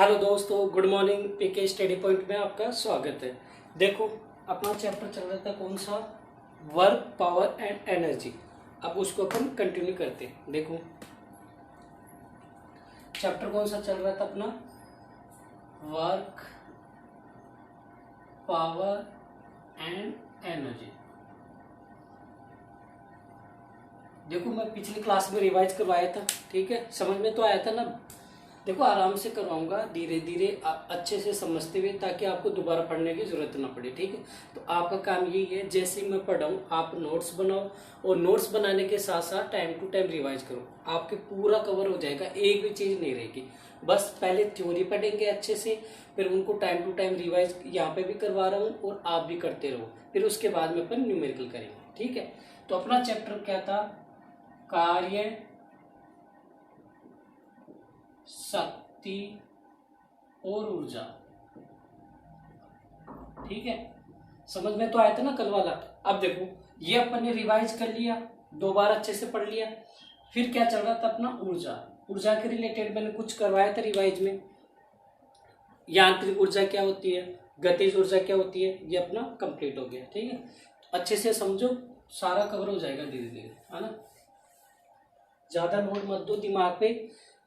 Hello दोस्तों, good morning. पीके study point में आपका स्वागत है। देखो, अपना चैप्टर चल रहा था कौन सा, वर्क, पावर एंड एनर्जी। अब उसको अपन कंटिन्यू करते हैं। देखो, चैप्टर कौन सा चल रहा था अपना, वर्क, पावर एंड एनर्जी। देखो, मैं पिछली क्लास में रिवाइज करवाया था, ठीक है, समझ में तो आया था ना। देखो, आराम से करवाऊंगा, धीरे धीरे अच्छे से समझते हुए, ताकि आपको दोबारा पढ़ने की जरूरत ना पड़े। ठीक है, तो आपका काम यही है, जैसे ही मैं पढ़ाऊँ आप नोट्स बनाओ, और नोट्स बनाने के साथ साथ टाइम टू टाइम रिवाइज करो। आपके पूरा कवर हो जाएगा, एक भी चीज़ नहीं रहेगी। बस पहले थ्योरी पढ़ेंगे अच्छे से, फिर उनको टाइम टू टाइम रिवाइज यहाँ पे भी करवा रहा हूँ और आप भी करते रहो। फिर उसके बाद में अपन न्यूमेरिकल करेंगे। ठीक है, तो अपना चैप्टर क्या था, कार्य, शक्ति और ऊर्जा। ठीक है, समझ में तो आया था ना कल वाला। अब देखो, ये अपन ने रिवाइज कर लिया, दो बार अच्छे से पढ़ लिया। फिर क्या चल रहा था अपना, ऊर्जा। ऊर्जा के रिलेटेड मैंने कुछ करवाया था रिवाइज में। यांत्रिक ऊर्जा क्या होती है, गतिज ऊर्जा क्या होती है, ये अपना कंप्लीट हो गया। ठीक है, अच्छे से समझो, सारा कवर हो जाएगा धीरे धीरे, है ना। ज्यादा लोड मत दो दिमाग पे।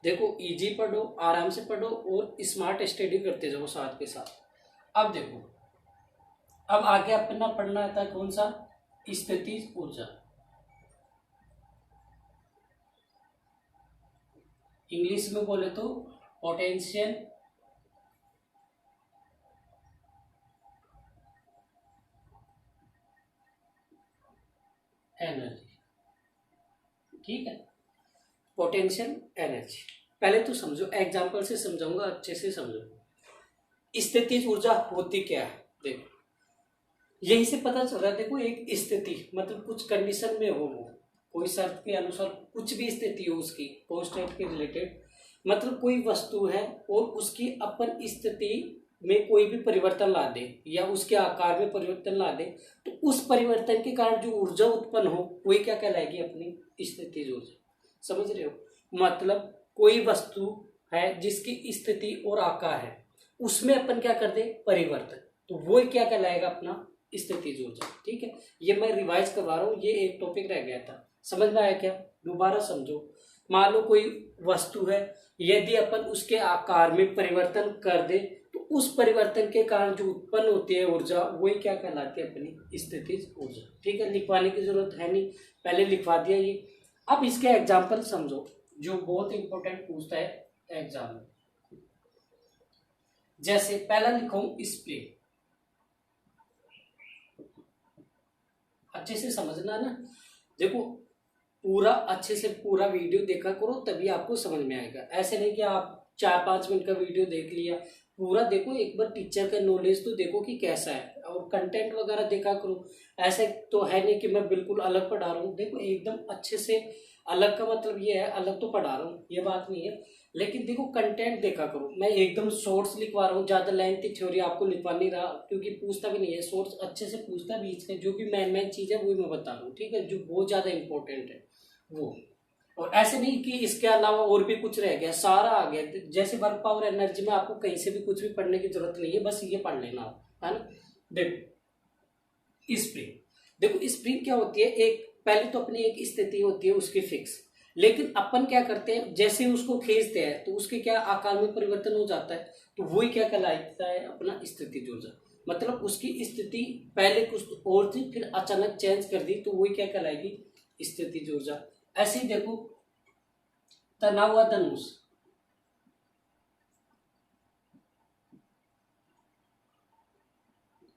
देखो, इजी पढ़ो, आराम से पढ़ो और स्मार्ट स्टडी करते जाओ साथ के साथ। अब देखो, अब आगे अपना पढ़ना था कौन सा, स्थितिज ऊर्जा। इंग्लिश में बोले तो पोटेंशियल एनर्जी। ठीक है, पोटेंशियल एनर्जी पहले तो समझो, एग्जांपल से समझाऊंगा, अच्छे से समझो। स्थितिज ऊर्जा होती क्या है, देखो यहीं से पता चल रहा है। देखो, एक स्थिति मतलब कुछ कंडीशन में हो, वो कोई शर्त के अनुसार कुछ भी स्थिति हो उसकी, पोस्टेट के रिलेटेड, मतलब कोई वस्तु है और उसकी अपन स्थिति में कोई भी परिवर्तन ला दे या उसके आकार में परिवर्तन ला दे, तो उस परिवर्तन के कारण जो ऊर्जा उत्पन्न हो वही क्या कहलाएगी, अपनी स्थितिज ऊर्जा। समझ रहे हो, मतलब कोई वस्तु है जिसकी स्थिति और आकार है, उसमें अपन क्या कर दे, परिवर्तन, तो वो क्या कहलाएगा, अपना स्थितिज ऊर्जा। ठीक है, ये मैं रिवाइज करवा रहा हूँ, ये एक टॉपिक रह गया था, समझ में आया क्या, दोबारा समझो। मान लो कोई वस्तु है, यदि अपन उसके आकार में परिवर्तन कर दे, तो उस परिवर्तन के कारण जो उत्पन्न होती है ऊर्जा, वही क्या कहलाती है, अपनी स्थितिज ऊर्जा। ठीक है, लिखवाने की जरूरत है नहीं, पहले लिखवा दिया ये। अब इसके एग्जाम्पल समझो, जो बहुत इंपॉर्टेंट पूछता है एग्जाम में। जैसे पहला लिखूं, स्प्रिंग। अच्छे से समझना ना, देखो पूरा अच्छे से पूरा वीडियो देखा करो, तभी आपको समझ में आएगा। ऐसे नहीं कि आप 4-5 मिनट का वीडियो देख लिया, पूरा देखो, एक बार टीचर का नॉलेज तो देखो कि कैसा है, और कंटेंट वगैरह देखा करो। ऐसे तो है नहीं कि मैं बिल्कुल अलग पढ़ा रहा हूँ, देखो एकदम अच्छे से। अलग का मतलब ये है, अलग तो पढ़ा रहा हूँ, ये बात नहीं है, लेकिन देखो कंटेंट देखा करो। मैं एकदम शॉर्ट्स लिखवा रहा हूँ, ज़्यादा लेंथी थ्योरी आपको लिखवा नहीं रहा, क्योंकि पूछता भी नहीं है। शॉर्ट्स अच्छे से पूछता है, बीच में जो भी मेन चीज़ है वही मैं बता रहा हूँ। ठीक है, जो बहुत ज़्यादा इंपॉर्टेंट है वो। और ऐसे नहीं कि इसके अलावा और भी कुछ रह गया, सारा आ गया। जैसे वर्क, पावर, एनर्जी में आपको कहीं से भी कुछ भी पढ़ने की जरूरत नहीं है, बस ये पढ़ लेना, है ना। देखो, स्प्रिंग, देखो स्प्रिंग क्या होती है, एक पहले तो अपनी एक स्थिति होती है उसकी फिक्स, लेकिन अपन क्या करते हैं, जैसे उसको खींचते हैं तो उसके क्या आकार में परिवर्तन हो जाता है, तो वही क्या कहलाता है, अपना स्थितिज ऊर्जा। मतलब उसकी स्थिति पहले कुछ और थी, फिर अचानक चेंज कर दी, तो वही क्या कहलाएगी, स्थितिज ऊर्जा। ऐसे ही देखो, तना हुआ धनुष,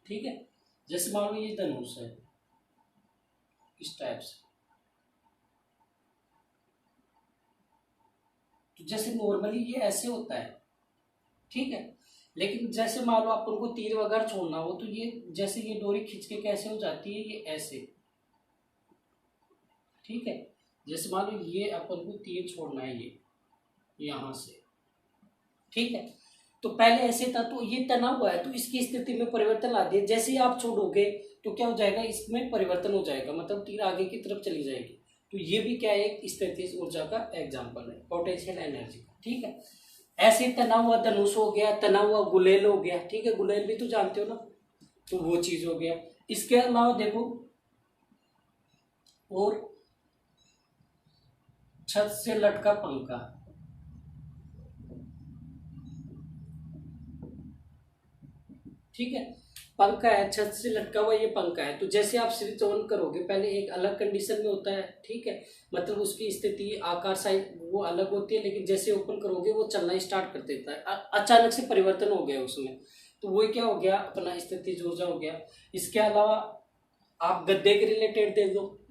ठीक है, जैसे मान लो ये धनुष है, इस टाइप से, तो जैसे नॉर्मली ये ऐसे होता है, ठीक है, लेकिन जैसे मान लो अपन को तीर वगैरह छोड़ना हो, तो ये जैसे ये डोरी खींच के कैसे हो जाती है, ये ऐसे, ठीक है। जैसे मान लो ये अपन को तीर छोड़ना है, ये यहां से, ठीक है, तो पहले ऐसे था, तो ये तना हुआ है, तो इसकी स्थिति में परिवर्तन ला दिया। जैसे ही आप छोड़ोगे तो क्या हो जाएगा, इसमें परिवर्तन हो जाएगा, मतलब तीर आगे की तरफ चली जाएगी। तो ये भी क्या है, एक स्थितिज ऊर्जा का एग्जाम्पल है, पोटेंशियल एनर्जी। ठीक है, ऐसे ही तना हुआ धनुष हो गया, तना हुआ गुलेल हो गया, ठीक है, गुलेल भी तो जानते हो ना, तो वो चीज हो गया। इसके अलावा देखो, और छत से लटका पंखा, ठीक है, पंखा है, छत से लटका हुआ ये पंखा है। तो जैसे आप स्विच ऑन करोगे, पहले एक अलग कंडीशन में होता है, ठीक है, मतलब उसकी स्थिति आकार साइज वो अलग होती है, लेकिन जैसे ओपन करोगे वो चलना स्टार्ट कर देता है, अचानक से परिवर्तन हो गया उसमें। तो वो क्या हो गया, अपना स्थितिज ऊर्जा हो गया। इसके अलावा आप गद्दे के रिलेटेड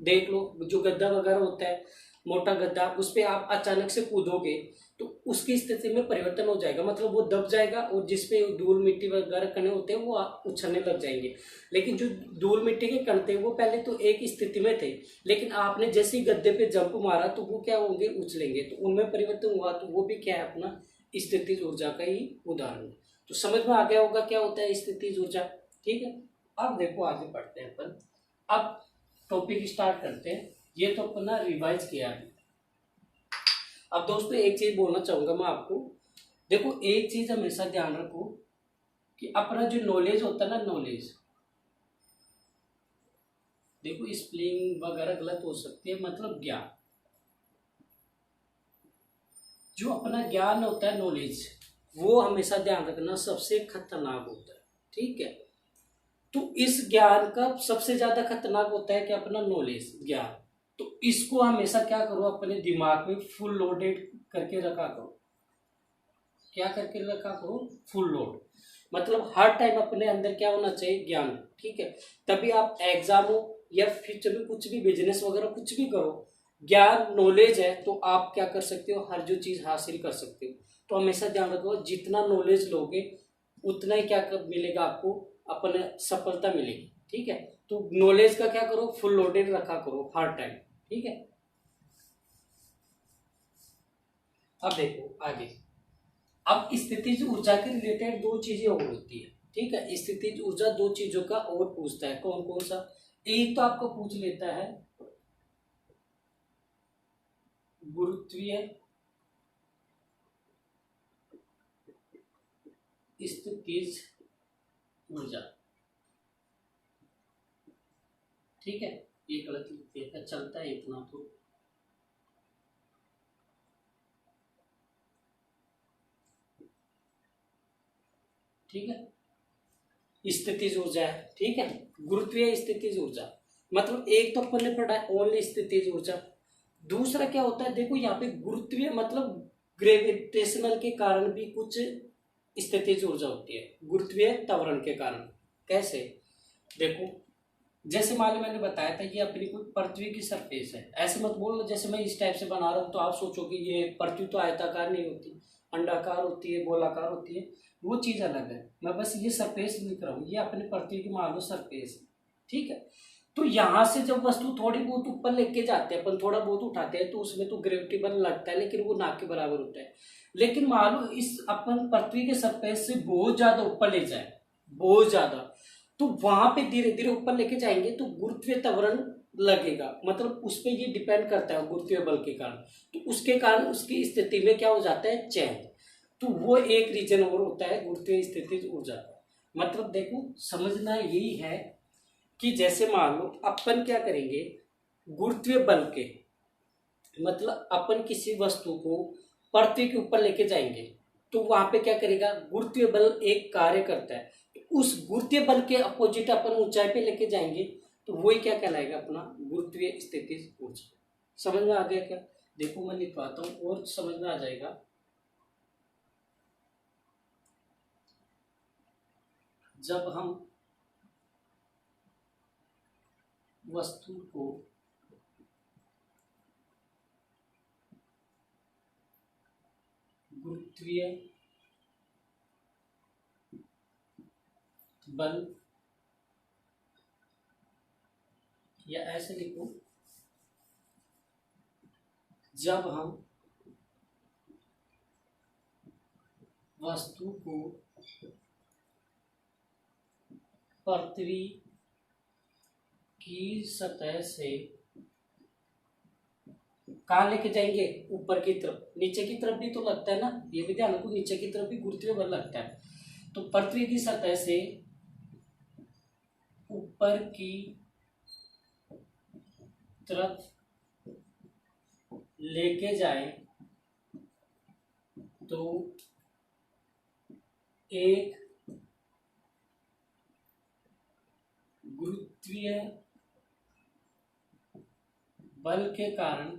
देख लो, जो गद्दा वगैरह होता है, मोटा गद्दा, उस पर आप अचानक से कूदोगे तो उसकी स्थिति में परिवर्तन हो जाएगा, मतलब वो दब जाएगा, और जिसपे धूल मिट्टी वगैरह कणे होते हैं वो उछलने लग जाएंगे। लेकिन जो धूल मिट्टी के कण थे वो पहले तो एक स्थिति में थे, लेकिन आपने जैसे ही गद्दे पे जंप मारा तो वो क्या होंगे, उछलेंगे, तो उनमें परिवर्तन हुआ, तो वो भी क्या है, अपना स्थितिज ऊर्जा का ही उदाहरण है। तो समझ में आ गया होगा क्या होता है स्थितिज ऊर्जा, ठीक है। अब देखो आगे बढ़ते हैं अपन, अब टॉपिक स्टार्ट करते हैं। ये तो अपना रिवाइज किया है। अब दोस्तों एक चीज बोलना चाहूंगा मैं आपको, देखो एक चीज हमेशा ध्यान रखो कि अपना जो नॉलेज होता है ना, नॉलेज, देखो स्पेलिंग वगैरह गलत हो सकती है, मतलब ज्ञान, जो अपना ज्ञान होता है, नॉलेज, वो हमेशा ध्यान रखना सबसे खतरनाक होता है, ठीक है। तो इस ज्ञान का सबसे ज्यादा खतरनाक होता है कि अपना नॉलेज, ज्ञान। तो इसको हमेशा क्या करो, अपने दिमाग में फुल लोडेड करके रखा करो। क्या करके रखा करो, फुल लोड, मतलब हर टाइम अपने अंदर क्या होना चाहिए, ज्ञान, ठीक है। तभी आप एग्जाम हो या फ्यूचर में कुछ भी बिजनेस वगैरह कुछ भी करो, ज्ञान नॉलेज है तो आप क्या कर सकते हो, हर जो चीज हासिल कर सकते हो। तो हमेशा ध्यान रखो, जितना नॉलेज लोगे उतना ही क्या मिलेगा आपको, अपने सफलता मिलेगी, ठीक है। तो नॉलेज का क्या करो, फुल लोडेड रखा करो हर टाइम, ठीक है। अब देखो आगे, अब स्थितिज ऊर्जा के रिलेटेड दो चीजें और होती है, ठीक है। स्थितिज ऊर्जा दो चीजों का और पूछता है, कौन कौन सा, एक तो आपको पूछ लेता है गुरुत्वीय स्थितिज ऊर्जा, ठीक है। ये गलत लिख दिया था, चलता है इतना तो, ठीक है, स्थितिज ऊर्जा है, ठीक है। गुरुत्वीय स्थितिज ऊर्जा मतलब एक तो अपन ने पढ़ा है ओनली स्थितिज ऊर्जा, दूसरा क्या होता है, देखो यहाँ पे गुरुत्वीय मतलब ग्रेविटेशनल के कारण भी कुछ स्थितिज ऊर्जा होती है, गुरुत्वीय त्वरण के कारण। कैसे, देखो जैसे मान लो मैंने बताया था ये अपनी कोई पृथ्वी की सरफेस है, ऐसे मत बोलो जैसे मैं इस टाइप से बना रहा हूँ तो आप सोचो कि ये पृथ्वी तो आयताकार नहीं होती, अंडाकार होती है, गोलाकार होती है, वो चीज अलग है। मैं बस ये सरफेस लिख रहा हूँ, ये अपने पृथ्वी की मान लो सरफेस है, ठीक है। तो यहाँ से जब वस्तु थोड़ी बहुत ऊपर लेके जाते हैं अपन, थोड़ा बहुत उठाते हैं तो उसमें तो ग्रेविटी बल लगता है, लेकिन वो ना के बराबर होता है। लेकिन मान लो इस अपन पृथ्वी के सरफेस से बहुत ज्यादा ऊपर ले जाए, बहुत ज्यादा, तो वहां पे धीरे धीरे ऊपर लेके जाएंगे तो गुरुत्वीय त्वरण लगेगा, मतलब उस पर ये डिपेंड करता है गुरुत्वीय बल के कारण। तो उसके कारण उसकी स्थिति में क्या हो जाता है, चेंज। तो वो एक रीजन और होता है गुरुत्वीय स्थितिज ऊर्जा का। मतलब देखो समझना यही है कि जैसे मान लो अपन क्या करेंगे, गुरुत्वीय बल के, मतलब अपन किसी वस्तु को पृथ्वी के ऊपर लेके जाएंगे तो वहां पे क्या करेगा, गुरुत्वीय बल एक कार्य करता है, तो उस गुरुत्वीय बल के अपोजिट अपन ऊंचाई पे लेके जाएंगे तो वही क्या कहलाएगा, अपना गुरुत्वीय स्थितिज ऊर्जा। समझ में आ गया क्या, देखो मैं लिखवाता हूँ और समझ में आ जाएगा। जब हम वस्तु को गुरुत्वीय बल, या ऐसे लिखो, जब हम वस्तु को पृथ्वी की सतह से कहाँ लेके जाएंगे, ऊपर की तरफ। नीचे की तरफ भी तो लगता है ना, ये भी ध्यान रखो, नीचे की तरफ भी गुरुत्वीय बल लगता है। तो पृथ्वी की सतह से ऊपर की तरफ लेके जाए तो एक गुरुत्वीय बल के कारण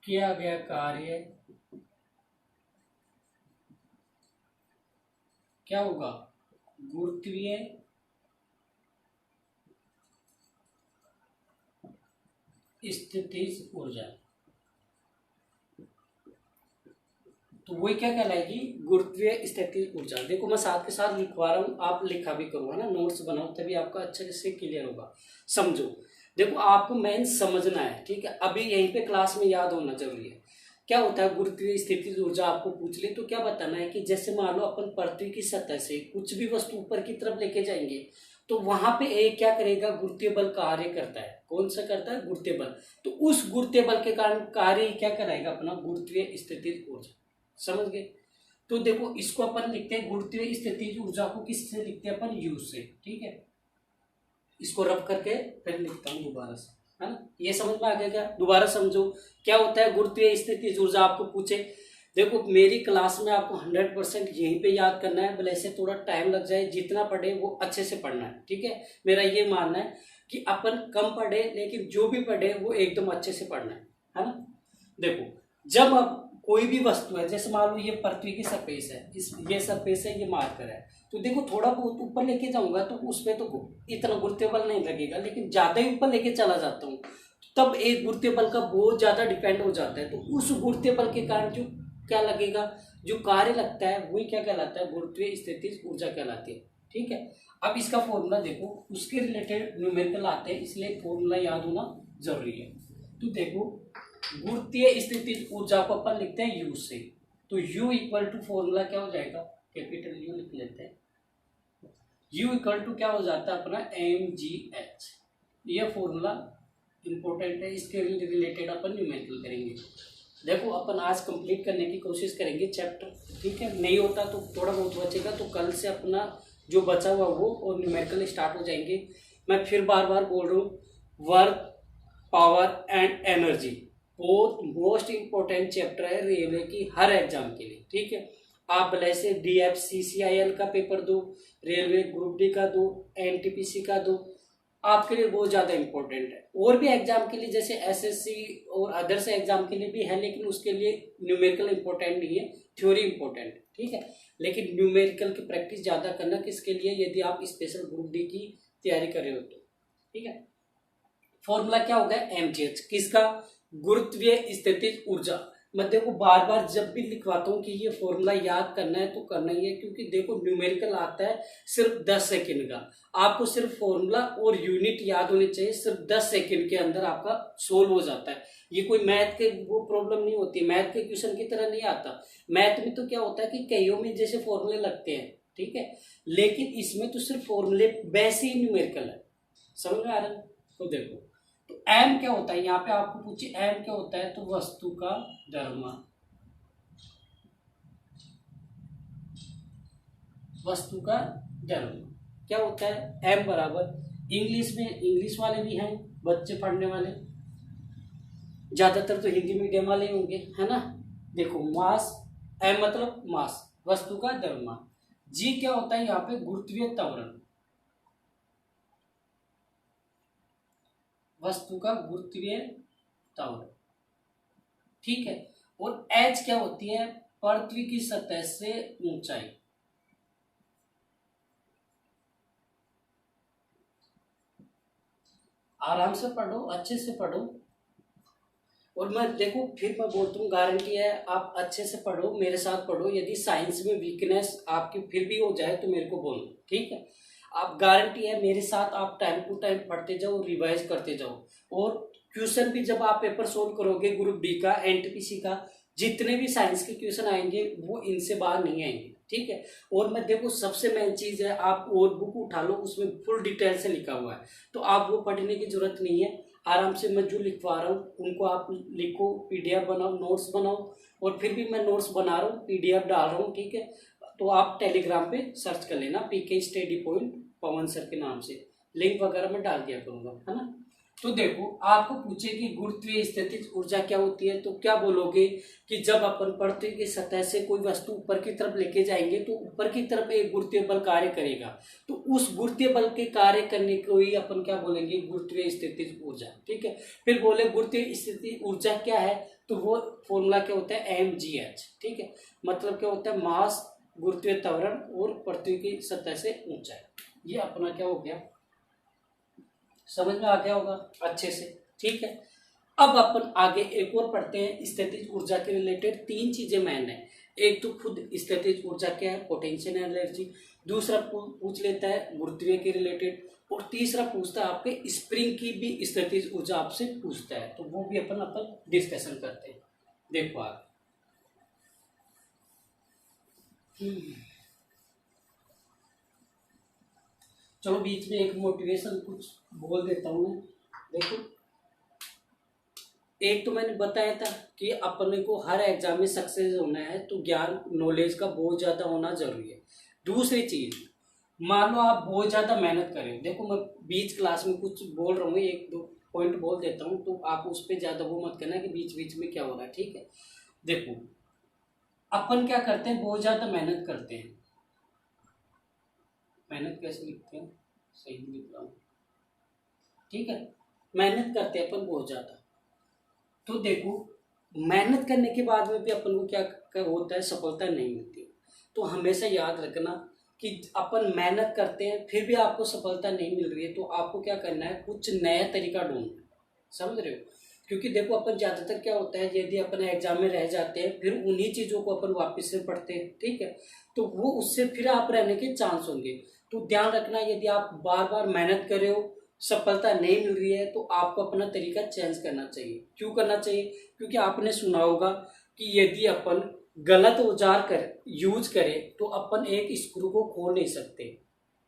किया गया कार्य क्या होगा, गुरुत्वीय स्थितिज ऊर्जा। तो वही क्या कहलाएगी, गुरुत्वीय स्थितिज ऊर्जा। देखो मैं साथ के साथ लिखवा रहा हूँ, आप लिखा भी करो, है ना, नोट्स बनाओ, तभी आपका अच्छे से क्लियर होगा। समझो, देखो आपको मेन समझना है, ठीक है, अभी यहीं पे क्लास में याद होना जरूरी है। क्या होता है गुरुत्वीय स्थितिज ऊर्जा, आपको पूछ ले तो क्या बताना है कि जैसे मान लो अपन पृथ्वी की सतह से कुछ भी वस्तु ऊपर की तरफ लेके जाएंगे तो वहां पे एक क्या करेगा, गुरुत्वीय बल कार्य करता है। कौन सा करता है, गुरुत्वीय बल। तो उस गुरुत्वीय बल के कारण कार्य क्या कराएगा, अपना गुरुत्वीय स्थितिज ऊर्जा। समझ गए। तो देखो इसको अपन लिखते हैं, गुरुत्वीय स्थितिज ऊर्जा को किससे लिखते हैं अपन, यू से, ठीक है। इसको रब करके फिर लिखता हूँ दोबारा से, है ना, ये समझ में आ गया क्या, दोबारा समझो क्या होता है गुरुत्वीय स्थितिज ऊर्जा। आपको पूछे, देखो मेरी क्लास में आपको 100% यहीं पे याद करना है, भले से थोड़ा टाइम लग जाए, जितना पढ़े वो अच्छे से पढ़ना है, ठीक है। मेरा ये मानना है कि अपन कम पढ़े लेकिन जो भी पढ़े वो एकदम अच्छे से पढ़ना है ना। देखो जब अब कोई भी वस्तु है, जैसे मान लो ये पृथ्वी की सरफेस है, ये सरफेस है, ये मार्कर है, तो देखो थोड़ा बहुत ऊपर लेके जाऊंगा तो उसमें तो इतना गुरुत्वीय बल नहीं लगेगा, लेकिन ज्यादा ही ऊपर लेके चला जाता हूँ तब एक गुरुत्वीय बल का बहुत ज्यादा डिपेंड हो जाता है। तो उस गुरुत्वीय बल के कारण जो क्या लगेगा, जो कार्य लगता है वही क्या कहलाता है, गुरुत्वीय स्थितिज ऊर्जा कहलाती है, ठीक है। अब इसका फॉर्मूला देखो, उसके रिलेटेड न्यूमेरिकल आते हैं, इसलिए फॉर्मूला याद होना जरूरी है। तो देखो गुरुत्वीय स्थितिज ऊर्जा को अपन लिखते हैं यू से, तो यू इक्वल टू फॉर्मूला क्या हो जाएगा, कैपिटल यू लिख लेते हैं। यू इक्वल टू क्या हो जाता है अपना mgh। ये फॉर्मूला इंपॉर्टेंट है, इसके रिलेटेड अपन न्यूमेरिकल करेंगे। देखो अपन आज कंप्लीट करने की कोशिश करेंगे चैप्टर, ठीक है। नहीं होता तो थोड़ा बहुत बचेगा, तो कल से अपना जो बचा हुआ वो और न्यूमेरिकल स्टार्ट हो जाएंगे। मैं फिर बार बार बोल रहा हूँ, वर्क, पावर एंड एनर्जी बहुत मोस्ट इंपॉर्टेंट चैप्टर है रेलवे की हर एग्जाम के लिए, ठीक है। आप भले से DFCCIL का पेपर दो, रेलवे ग्रुप डी का दो, NTPC का दो, आपके लिए बहुत ज्यादा इंपॉर्टेंट है। और भी एग्जाम के लिए जैसे SSC और अदर्स एग्जाम के लिए भी है, लेकिन उसके लिए न्यूमेरिकल इंपॉर्टेंट नहीं है, थ्योरी इंपॉर्टेंट, ठीक है। लेकिन न्यूमेरिकल की प्रैक्टिस ज्यादा करना किसके लिए, यदि आप स्पेशल ग्रुप डी की तैयारी कर रहे हो तो, ठीक है। फॉर्मूला क्या होगा, mgh, किसका, गुरुत्वीय स्थितिज ऊर्जा। मैं देखो बार बार जब भी लिखवाता हूँ कि ये फॉर्मूला याद करना है तो करना ही है, क्योंकि देखो न्यूमेरिकल आता है सिर्फ 10 सेकंड का, आपको सिर्फ फॉर्मूला और यूनिट याद होने चाहिए, सिर्फ 10 सेकंड के अंदर आपका सोल्व हो जाता है। ये कोई मैथ के वो प्रॉब्लम नहीं होती, मैथ के क्वेश्चन की तरह नहीं आता। मैथ में तो क्या होता है कि कईयों में जैसे फॉर्मूले लगते हैं, ठीक है, लेकिन इसमें तो सिर्फ फॉर्मूले वैसे ही न्यूमेरिकल है। समझ में आ रहा है। तो देखो तो एम क्या होता है, यहाँ पे आपको पूछिए एम क्या होता है, तो वस्तु का द्रव्यमान, वस्तु का द्रव्यमान क्या होता है, एम बराबर, इंग्लिश में, इंग्लिश वाले भी हैं बच्चे पढ़ने वाले, ज्यादातर तो हिंदी मीडियम वाले होंगे, है ना। देखो मास, एम मतलब मास, वस्तु का द्रव्यमान। जी क्या होता है यहाँ पे, गुरुत्वीय त्वरण, वस्तु का गुरुत्वीय त्वरण, ठीक है। और एच क्या होती है, पृथ्वी की सतह से ऊंचाई, आराम से पढ़ो, अच्छे से पढ़ो। और मैं देखो फिर मैं बोलता हूँ, गारंटी है आप अच्छे से पढ़ो, मेरे साथ पढ़ो। यदि साइंस में वीकनेस आपकी फिर भी हो जाए तो मेरे को बोलो, ठीक है। आप गारंटी है मेरे साथ आप टाइम टू टाइम पढ़ते जाओ, रिवाइज करते जाओ। और क्वेश्चन भी जब आप पेपर सोल्व करोगे ग्रुप डी का, NTPC का, जितने भी साइंस के क्वेश्चन आएंगे वो इनसे बाहर नहीं आएंगे, ठीक है। और मैं देखो सबसे मेन चीज है, आप और बुक उठा लो, उसमें फुल डिटेल से लिखा हुआ है, तो आप वो पढ़ने की जरूरत नहीं है। आराम से मैं जो लिखवा रहा हूँ उनको आप लिखो, पीडीएफ बनाओ, नोट्स बनाओ। और फिर भी मैं नोट्स बना रहा हूँ, पीडीएफ डाल रहा हूँ, ठीक है। तो आप टेलीग्राम पे सर्च कर लेना पीके स्टडी पॉइंट पवन सर के नाम से, लिंक वगैरह मैं डाल दिया करूंगा, है ना। तो देखो आपको पूछे कि गुरुत्वीय स्थितिज ऊर्जा क्या होती है, तो क्या बोलोगे कि जब अपन पृथ्वी की सतह से कोई वस्तु ऊपर की तरफ लेके जाएंगे तो ऊपर की तरफ एक गुरुत्वीय बल कार्य करेगा, तो उस गुरुत्वीय बल के कार्य करने को ही अपन क्या बोलेंगे, गुरुत्वीय स्थितिज ऊर्जा, ठीक है। फिर बोले गुरुत्वीय स्थिति ऊर्जा क्या है, तो वो फॉर्मूला क्या होता है, mgh, ठीक है। मतलब क्या होता है, मास, गुरुत्वीय त्वरण और पृथ्वी की सतह से ऊंचाई। ये अपना क्या हो गया, समझ में आ गया होगा अच्छे से, ठीक है। अब अपन आगे एक और पढ़ते हैं स्थितिज ऊर्जा के रिलेटेड। तीन चीजें मेन है, एक तो खुद स्थितिज ऊर्जा क्या है, पोटेंशियल एनर्जी, दूसरा पूछ लेता है गुरुत्वीय के रिलेटेड, और तीसरा पूछता है आपके स्प्रिंग की भी स्थितिज ऊर्जा आपसे पूछता है, तो वो भी अपन डिस्कशन करते हैं। देखो आप चलो बीच में एक मोटिवेशन कुछ बोल देता हूँ मैं। देखो एक तो मैंने बताया था कि अपने को हर एग्जाम में सक्सेस होना है तो ज्ञान नॉलेज का बहुत ज़्यादा होना जरूरी है। दूसरी चीज, मान लो आप बहुत ज़्यादा मेहनत करें, देखो मैं बीच क्लास में कुछ बोल रहा हूँ, एक दो पॉइंट बोल देता हूँ, तो आप उस पर ज़्यादा वो मत करना कि बीच बीच में क्या हो रहा है, ठीक है। देखो अपन क्या करते हैं, बहुत ज़्यादा मेहनत करते हैं, मेहनत कैसे लिखते हैं, सही लिख रहा हूँ, ठीक है। मेहनत करते हैं अपन बहुत ज़्यादा, तो देखो मेहनत करने के बाद में भी अपन को क्या होता है, सफलता नहीं मिलती। तो हमेशा याद रखना कि अपन मेहनत करते हैं फिर भी आपको सफलता नहीं मिल रही है, तो आपको क्या करना है, कुछ नया तरीका ढूंढना है, समझ रहे हो। क्योंकि देखो अपन ज़्यादातर क्या होता है, यदि अपन एग्जाम में रह जाते हैं फिर उन्हीं चीज़ों को अपन वापस से पढ़ते हैं, ठीक है, तो वो उससे फिर आप रहने के चांस होंगे। तो ध्यान रखना, यदि आप बार बार मेहनत कर रहे हो, सफलता नहीं मिल रही है, तो आपको अपना तरीका चेंज करना चाहिए। क्यों करना चाहिए, क्योंकि आपने सुना होगा कि यदि अपन गलत औजार कर यूज करें तो अपन एक स्क्रू को खोल नहीं सकते,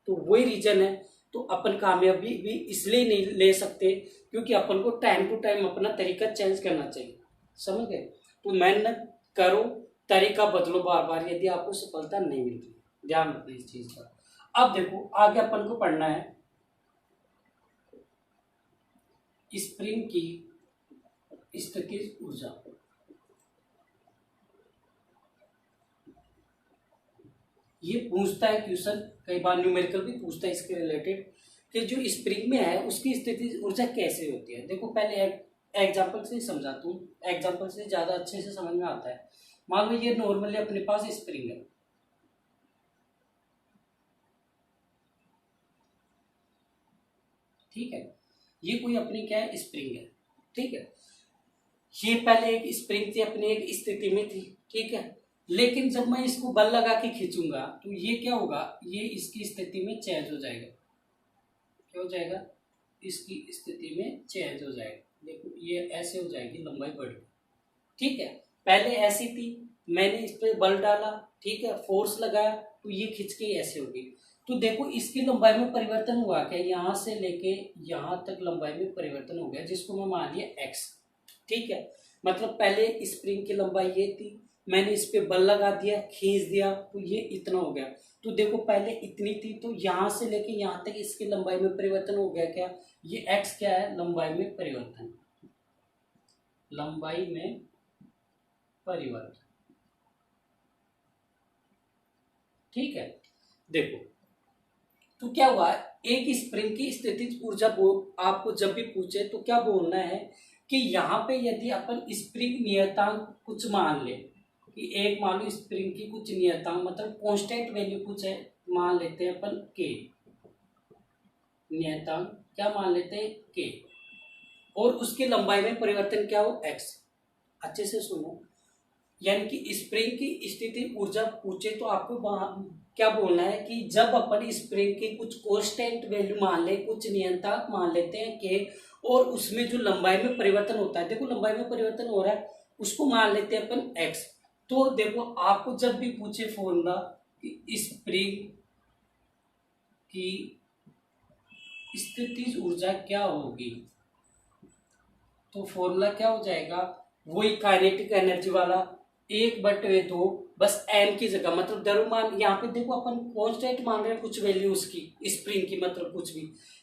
तो वही रीजन है। तो अपन कामयाबी भी इसलिए नहीं ले सकते क्योंकि अपन को टाइम टू टाइम अपना तरीका चेंज करना चाहिए, समझ गए। तो मेहनत करो, तरीका बदलो बार बार, यदि आपको सफलता नहीं मिलती, ध्यान रखना इस चीज का। अब देखो आगे अपन को पढ़ना है स्प्रिंग की स्थितिज ऊर्जा। ये पूछता है क्वेश्चन, कई बार न्यूमेरिकल भी पूछता है इसके रिलेटेड कि जो स्प्रिंग में है उसकी स्थितिज ऊर्जा कैसे होती है। देखो पहले एग्जाम्पल से समझाता हूँ, एग्जाम्पल से ज्यादा अच्छे से समझ में आता है। मान लो ये नॉर्मली अपने पास स्प्रिंग है, ठीक है, ये कोई अपनी क्या है, स्प्रिंग है, ठीक है। ये पहले एक स्प्रिंग थी, अपनी एक स्थिति में थी, ठीक है। लेकिन जब मैं इसको बल लगा के खींचूंगा तो ये क्या होगा, ये इसकी स्थिति में चेंज हो जाएगा, क्या हो जाएगा, इसकी स्थिति में चेंज हो जाएगा। देखो ये ऐसे हो जाएगी, लंबाई बढ़ गई, ठीक है। पहले ऐसी थी, मैंने इस पर बल डाला, ठीक है, फोर्स लगाया तो ये खिंच के ऐसे हो गई। तो देखो इसकी लंबाई में परिवर्तन हुआ क्या, यहाँ से लेके यहाँ तक लंबाई में परिवर्तन हो गया, जिसको मैं मान लिया एक्स, ठीक है। मतलब पहले स्प्रिंग की लंबाई ये थी, मैंने इस पे बल लगा दिया, खींच दिया तो ये इतना हो गया। तो देखो पहले इतनी थी, तो यहाँ से लेके यहाँ तक इसकी लंबाई में परिवर्तन हो गया, क्या, ये एक्स क्या है, लंबाई में परिवर्तन, लंबाई में परिवर्तन, ठीक है। देखो तो क्या हुआ, एक स्प्रिंग की स्थितिज ऊर्जा आपको जब भी पूछे तो क्या बोलना है कि यहाँ पे यदि अपन स्प्रिंग नियतांक कुछ मान ले, कि एक मान लो स्प्रिंग की कुछ नियतांक मतलब कांस्टेंट वैल्यू कुछ है, मान लेते हैं अपन के, नियतांक क्या मान लेते हैं के, और उसकी लंबाई में परिवर्तन क्या हो, एक्स। अच्छे से सुनो, यानी कि स्प्रिंग की स्थिति ऊर्जा पूछे तो आपको क्या बोलना है कि जब अपन स्प्रिंग की कुछ कांस्टेंट वैल्यू मान ले, कुछ नियतांक मान लेते हैं के, और उसमें जो लंबाई में परिवर्तन होता है, देखो लंबाई में परिवर्तन हो रहा है, उसको मान लेते हैं अपन एक्स। तो देखो आपको जब भी पूछे फॉर्मूला स्प्रिंग की स्थितिज ऊर्जा क्या होगी, तो फॉर्मूला क्या हो जाएगा, वही काइनेटिक एनर्जी वाला 1/2 बस एम की जगह, मतलब द्रव्यमान यहाँ पे देखो अपन कांस्टेंट मान रहे हैं कुछ वैल्यू उसकी स्प्रिंग की, मतलब कुछ भी,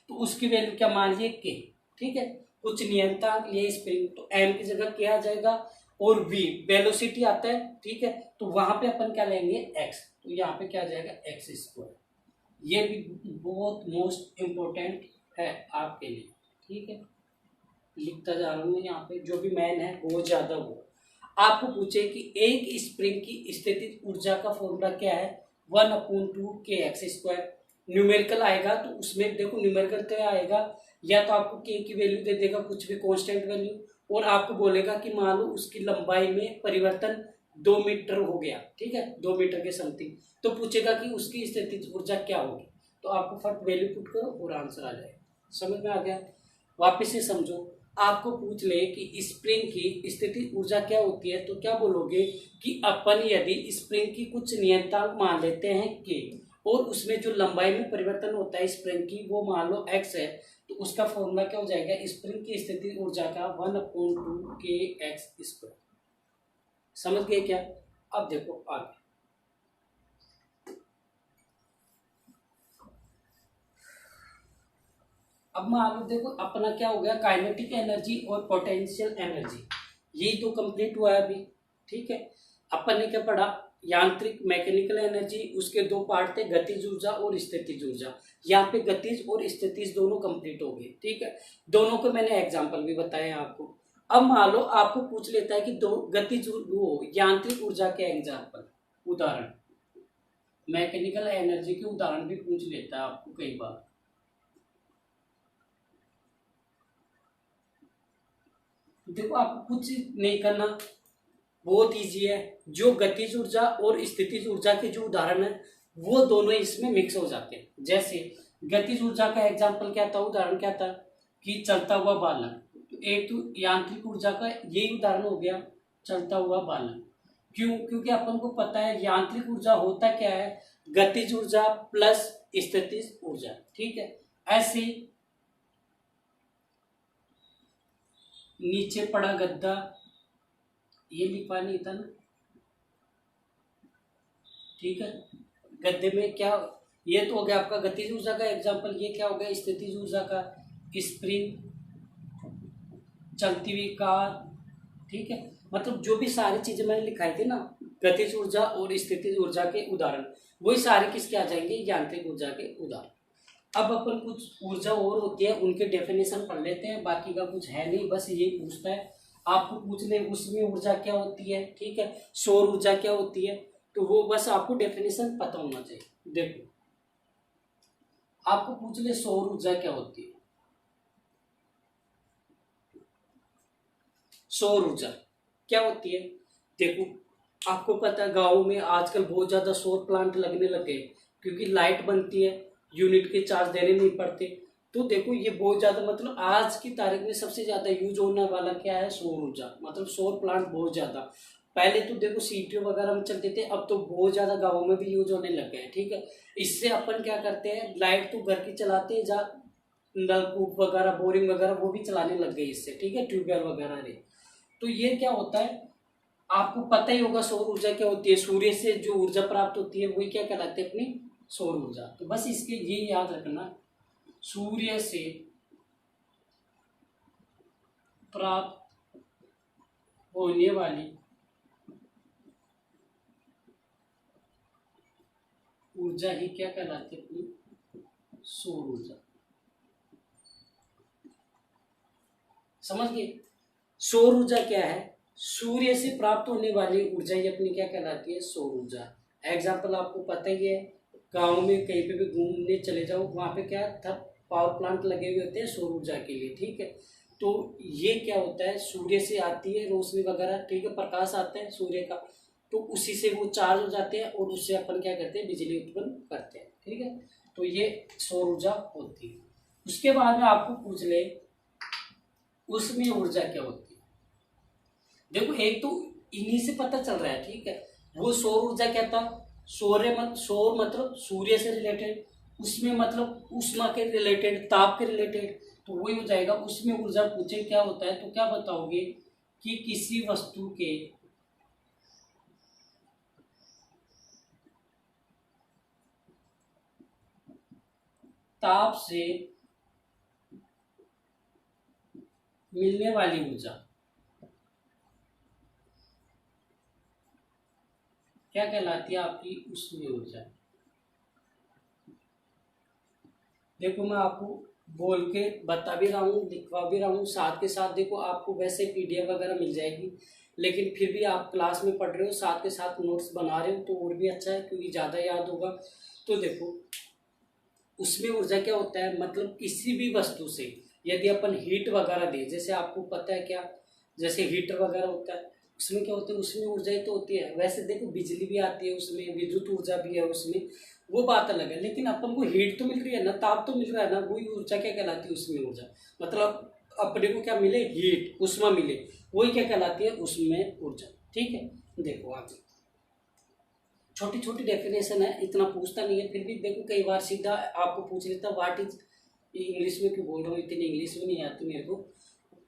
तो उसकी वैल्यू क्या मान लिए के, ठीक है, कुछ नियंत्रण लिए स्प्रिंग, तो एम की जगह क्या आ जाएगा, और वी वेलोसिटी आता है, ठीक है, तो वहां पे अपन क्या लेंगे एक्स, तो यहाँ पे क्या आ जाएगा एक्स स्क्वायर। ये भी बहुत मोस्ट इम्पोर्टेंट है आपके लिए, ठीक है, लिखता जा रहा हूँ यहाँ पे, जो भी मैन है बहुत ज्यादा वो आपको पूछे कि एक स्प्रिंग की स्थितिज ऊर्जा का फॉर्मूला क्या है, 1/2 kx²। न्यूमेरिकल आएगा तो उसमें देखो न्यूमेरिकल क्या आएगा, या तो आपको के की वैल्यू दे देगा कुछ भी कांस्टेंट वैल्यू, और आपको बोलेगा कि मान लो उसकी लंबाई में परिवर्तन 2 मीटर हो गया, ठीक है, 2 मीटर के समथिंग, तो पूछेगा कि उसकी स्थितिज ऊर्जा क्या होगी, तो आपको फट वैल्यू पुट करो और आंसर आ जाएगा। समझ में आ गया। वापिस से समझो, आपको पूछ ले कि स्प्रिंग की स्थिति ऊर्जा क्या होती है, तो क्या बोलोगे कि अपन यदि स्प्रिंग की कुछ नियंत्रण मान लेते हैं के, और उसमें जो लंबाई में परिवर्तन होता है स्प्रिंग की वो मान लो एक्स है, तो उसका फॉर्मूला क्या हो जाएगा, स्प्रिंग की स्थिति ऊर्जा का 1/2 kx²। समझ गए क्या। अब देखो आगे, अब मान लो देखो अपना क्या हो गया, काइनेटिक एनर्जी और पोटेंशियल एनर्जी, ये तो कंप्लीट हुआ है अभी, ठीक है। अपन ने क्या पढ़ा, यांत्रिक मैकेनिकल एनर्जी, उसके दो पार्ट थे, गतिज ऊर्जा और स्थितिज ऊर्जा। यहाँ पे गतिज और स्थितिज दोनों कंप्लीट हो गए, ठीक है, दोनों को मैंने एग्जांपल भी बताया आपको। अब मान लो आपको पूछ लेता है कि दो गतिज वो यांत्रिक ऊर्जा के एग्जाम्पल उदाहरण, मैकेनिकल एनर्जी के उदाहरण भी पूछ लेता है आपको कई बार। देखो आपको कुछ नहीं करना, बहुत इजी है, जो गतिज ऊर्जा और स्थितिज ऊर्जा के जो उदाहरण है वो दोनों इसमें मिक्स हो जाते हैं। जैसे गतिज ऊर्जा का एग्जांपल क्या था, उदाहरण क्या था कि चलता हुआ बालन, तो एक तो यांत्रिक ऊर्जा का यही उदाहरण हो गया, चलता हुआ बालन। क्यों, क्योंकि अपन को पता है यांत्रिक ऊर्जा होता क्या है, गतिज ऊर्जा प्लस स्थितिज ऊर्जा, ठीक है। ऐसे नीचे पड़ा गद्दा, ये लिखा नहीं था ना, ठीक है, गद्दे में क्या, ये तो हो गया आपका गतिज ऊर्जा का एग्जांपल, ये क्या हो गया स्थितिज ऊर्जा का, स्प्रिंग, चलती हुई कार, ठीक है, मतलब जो भी सारी चीजें मैंने लिखाई थी ना गतिज ऊर्जा और स्थितिज ऊर्जा के उदाहरण, वही सारे किसके आ जाएंगे, यांत्रिक ऊर्जा के उदाहरण। अब अपन कुछ ऊर्जा और होती है उनके डेफिनेशन पढ़ लेते हैं, बाकी का कुछ है नहीं, बस यही पूछता है आपको, पूछ ले उसमें ऊर्जा क्या होती है, ठीक है, सौर ऊर्जा क्या होती है, तो वो बस आपको डेफिनेशन पता होना चाहिए। देखो आपको पूछ ले सौर ऊर्जा क्या होती है, सौर ऊर्जा क्या होती है, देखो आपको पता है गाँव में आजकल बहुत ज्यादा सौर प्लांट लगने लगे, क्योंकि लाइट बनती है, यूनिट के चार्ज देने नहीं पड़ते, तो देखो ये बहुत ज्यादा, मतलब आज की तारीख में सबसे ज्यादा यूज होने वाला क्या है, सौर ऊर्जा, मतलब सौर प्लांट बहुत ज्यादा। पहले तो देखो सीटीओ वगैरह में चलते थे, अब तो बहुत ज्यादा गाँवों में भी यूज होने लग गए हैं, ठीक है। इससे अपन क्या करते हैं, लाइट तो घर की चलाते हैं, जहाँ नलकूप वगैरह बोरिंग वगैरह वो भी चलाने लग गए इससे, ठीक है, ट्यूबवेल वगैरह ने। तो ये क्या होता है, आपको पता ही होगा सौर ऊर्जा क्या होती है, सूर्य से जो ऊर्जा प्राप्त होती है वही क्या कहलाते हैं, अपनी सौर ऊर्जा। तो बस इसके ये याद रखना, सूर्य से प्राप्त होने वाली ऊर्जा ही क्या कहलाती है, अपनी सौर ऊर्जा। समझ गए, सौर ऊर्जा क्या है, सूर्य से प्राप्त होने वाली ऊर्जा ही अपनी क्या कहलाती है, सौर ऊर्जा। एग्जाम्पल आपको पता ही है, गाँव में कहीं पे भी घूमने चले जाओ, वहाँ पे क्या था, पावर प्लांट लगे हुए होते हैं सौर ऊर्जा के लिए, ठीक है। तो ये क्या होता है, सूर्य से आती है रोशनी वगैरह, ठीक है, प्रकाश आता है सूर्य का, तो उसी से वो चार्ज हो जाते हैं और उससे अपन क्या करते हैं, बिजली उत्पन्न करते हैं, ठीक है। तो ये सौर ऊर्जा होती है। उसके बाद में आपको पूछ ले उसमें ऊर्जा क्या होती है, देखो एक तो इन्हीं से पता चल रहा है, ठीक है, वो सौर ऊर्जा क्या था, सौर मतलब सूर्य से रिलेटेड, उसमें मतलब ऊष्मा के रिलेटेड, ताप के रिलेटेड, तो वही हो जाएगा। उसमें ऊर्जा पूछे क्या होता है तो क्या बताओगे कि किसी वस्तु के ताप से मिलने वाली ऊर्जा क्या कहलाती है? आपकी ऊष्मीय ऊर्जा। देखो मैं आपको बोल के बता भी रहा हूँ, लिखवा भी रहा हूँ, साथ के साथ देखो आपको वैसे पीडीएफ वगैरह मिल जाएगी, लेकिन फिर भी आप क्लास में पढ़ रहे हो, साथ के साथ नोट्स बना रहे हो तो और भी अच्छा है, क्योंकि ज़्यादा याद होगा। तो देखो उसमें ऊर्जा क्या होता है, मतलब किसी भी वस्तु से यदि अपन हीट वगैरह दे, जैसे आपको पता है क्या, जैसे हीटर वगैरह होता है, उसमें क्या होता है, उसमें ऊर्जा ही तो होती है। वैसे देखो बिजली भी आती है उसमें, विद्युत ऊर्जा भी है उसमें, वो बात अलग है, लेकिन अपन को हीट तो मिल रही है ना, ताप तो मिल रहा है ना, वही ऊर्जा क्या कहलाती है? उसमें ऊर्जा। मतलब अपने को क्या मिले? हीट, उष्मा मिले, वही क्या कहलाती है? उसमें ऊर्जा। ठीक है, देखो आगे छोटी छोटी डेफिनेशन है, इतना पूछता नहीं है, फिर भी देखो कई बार सीधा आपको पूछ लेता व्हाट इज, इंग्लिश में क्यों बोल रहा हूँ, इतनी इंग्लिश में नहीं आती मेरे को।